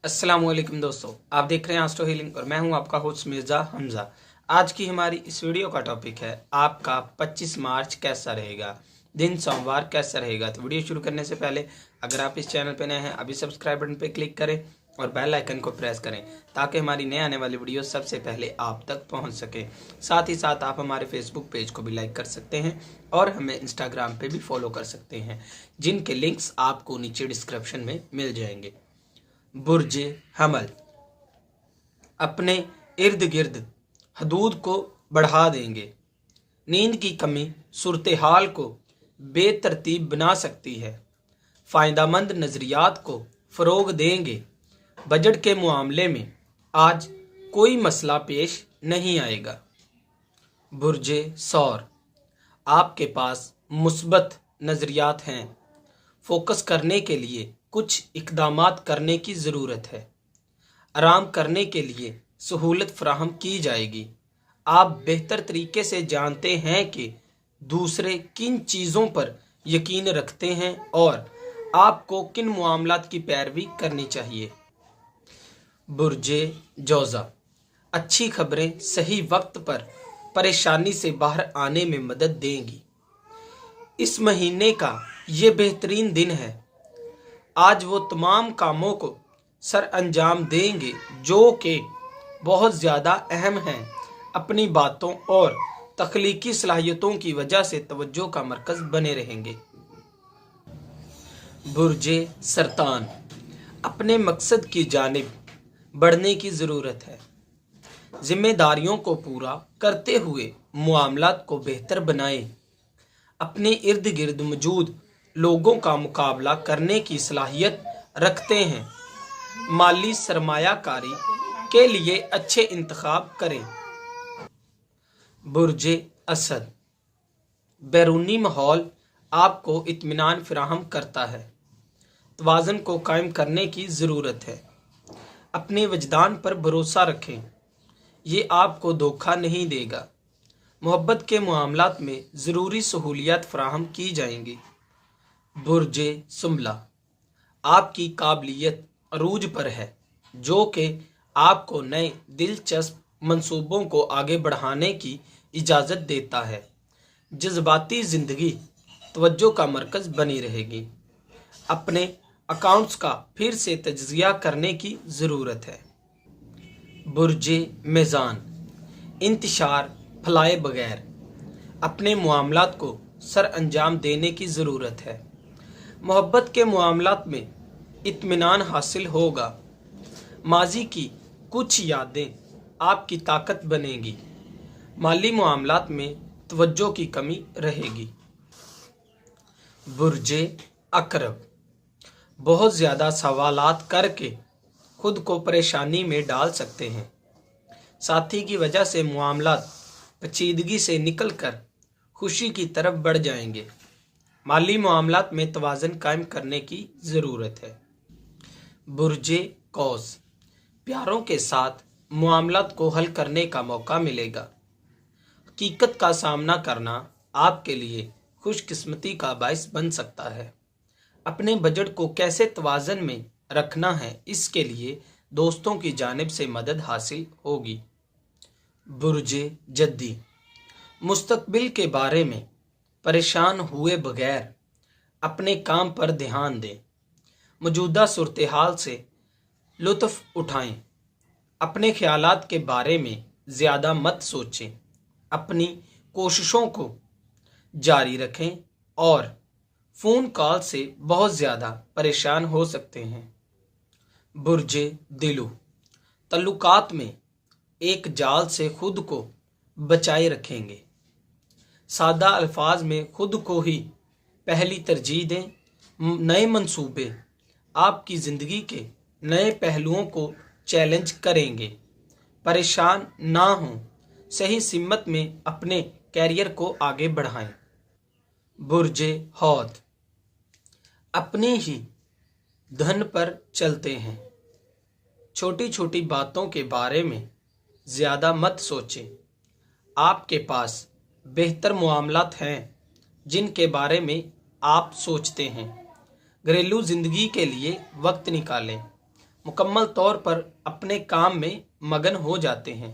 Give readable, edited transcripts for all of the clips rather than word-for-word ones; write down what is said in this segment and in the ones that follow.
अस्सलामुअलैकुम दोस्तों, आप देख रहे हैं एस्ट्रो हीलिंग और मैं हूं आपका होस्ट मिर्जा हमजा। आज की हमारी इस वीडियो का टॉपिक है आपका 25 मार्च कैसा रहेगा, दिन सोमवार कैसा रहेगा। तो वीडियो शुरू करने से पहले अगर आप इस चैनल पर नए हैं अभी सब्सक्राइब बटन पर क्लिक करें और बेल आइकन को प्रेस करें ताकि हमारी नए आने वाली वीडियो सबसे पहले आप तक पहुंच सके। साथ ही साथ आप हमारे फेसबुक पेज को भी लाइक कर सकते हैं और हमें इंस्टाग्राम पे भी फॉलो कर सकते हैं, जिनके लिंक्स आपको नीचे डिस्क्रिप्शन में मिल जाएंगे। बुर्ज हमल अपने इर्द गिर्द हदूद को बढ़ा देंगे। नींद की कमी सूरत हाल को बेतरतीब बना सकती है। फ़ायदेमंद नज़रियात को फ़रोग देंगे। बजट के मामले में आज कोई मसला पेश नहीं आएगा। बुर्ज सौर आपके पास मुस्बत नज़रियात हैं। फोकस करने के लिए कुछ इक़दामात करने की ज़रूरत है। आराम करने के लिए सहूलत फराहम की जाएगी। आप बेहतर तरीके से जानते हैं कि दूसरे किन चीज़ों पर यकीन रखते हैं और आपको किन मामलात की पैरवी करनी चाहिए। बुर्ज जौज़ा अच्छी खबरें सही वक्त पर परेशानी से बाहर आने में मदद देंगी। इस महीने का ये बेहतरीन दिन है। आज वो तमाम कामों को सर अंजाम देंगे जो कि बहुत ज़्यादा अहम हैं। अपनी बातों और तख्लीकी सलाहियतों की वजह से तवज्जो का मरकज़ बने रहेंगे। बुर्ज सरतान अपने मकसद की जानिब बढ़ने की ज़रूरत है। जिम्मेदारियों को पूरा करते हुए मामलात को बेहतर बनाएं। अपने इर्द गिर्द मौजूद लोगों का मुकाबला करने की सलाहियत रखते हैं। माली सरमायाकारी के लिए अच्छे इंतखाब करें। बुर्ज असद बैरूनी माहौल आपको इत्मीनान फराहम करता है। तवाज़ुन को कायम करने की ज़रूरत है। अपने वजदान पर भरोसा रखें, ये आपको धोखा नहीं देगा। मोहब्बत के मामलात में ज़रूरी सहूलियात फराहम की जाएंगी। बुर्ज सुमला आपकी काबिलियत अरूज पर है जो कि आपको नए दिलचस्प मंसूबों को आगे बढ़ाने की इजाज़त देता है। जज्बाती ज़िंदगी तवज्जो का मरकज़ बनी रहेगी। अपने अकाउंट्स का फिर से तज्ज़िया करने की ज़रूरत है। बुर्ज मीज़ान इंतशार फैलाए बगैर अपने मामलात को सर अंजाम देने की ज़रूरत है। मोहब्बत के मामलात में इत्मीनान हासिल होगा। माजी की कुछ यादें आपकी ताकत बनेगी। माली मामलात में तवज्जो की कमी रहेगी। बुर्ज अकरब बहुत ज़्यादा सवालात करके खुद को परेशानी में डाल सकते हैं। साथी की वजह से मामलात पेचीदगी से निकलकर खुशी की तरफ बढ़ जाएंगे। माली मामलात में तवाज़ुन कायम करने की ज़रूरत है। बुर्ज कौस प्यारों के साथ मामलात को हल करने का मौका मिलेगा। हकीकत का सामना करना आपके लिए खुशकिस्मती का बायस बन सकता है। अपने बजट को कैसे तवाज़ुन में रखना है, इसके लिए दोस्तों की जानिब से मदद हासिल होगी। बुर्ज जद्दी मुस्तकबिल के बारे में परेशान हुए बगैर अपने काम पर ध्यान दें। मौजूदा सूरत हाल से लुत्फ़ उठाएं। अपने ख्यालात के बारे में ज़्यादा मत सोचें। अपनी कोशिशों को जारी रखें और फ़ोन कॉल से बहुत ज़्यादा परेशान हो सकते हैं। बुर्ज दिलु तल्लुकात में एक जाल से खुद को बचाए रखेंगे। सादा अल्फाज में खुद को ही पहली तरजीह दें। नए मंसूबे आपकी ज़िंदगी के नए पहलुओं को चैलेंज करेंगे। परेशान ना हों, सही सिमत में अपने कैरियर को आगे बढ़ाएं। बुर्ज हौद अपने ही धन पर चलते हैं। छोटी छोटी बातों के बारे में ज़्यादा मत सोचें। आपके पास बेहतर मामलात हैं जिनके बारे में आप सोचते हैं। घरेलू जिंदगी के लिए वक्त निकालें, मुकम्मल तौर पर अपने काम में मगन हो जाते हैं।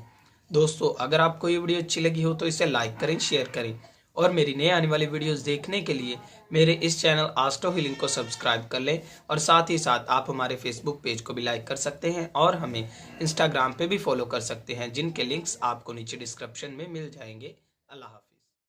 दोस्तों, अगर आपको ये वीडियो अच्छी लगी हो तो इसे लाइक करें, शेयर करें और मेरी नए आने वाली वीडियोस देखने के लिए मेरे इस चैनल एस्ट्रो हीलिंग को सब्सक्राइब कर लें। और साथ ही साथ आप हमारे फेसबुक पेज को भी लाइक कर सकते हैं और हमें इंस्टाग्राम पे भी फॉलो कर सकते हैं, जिनके लिंक्स आपको नीचे डिस्क्रिप्शन में मिल जाएंगे। अल्लाह हाफिज़।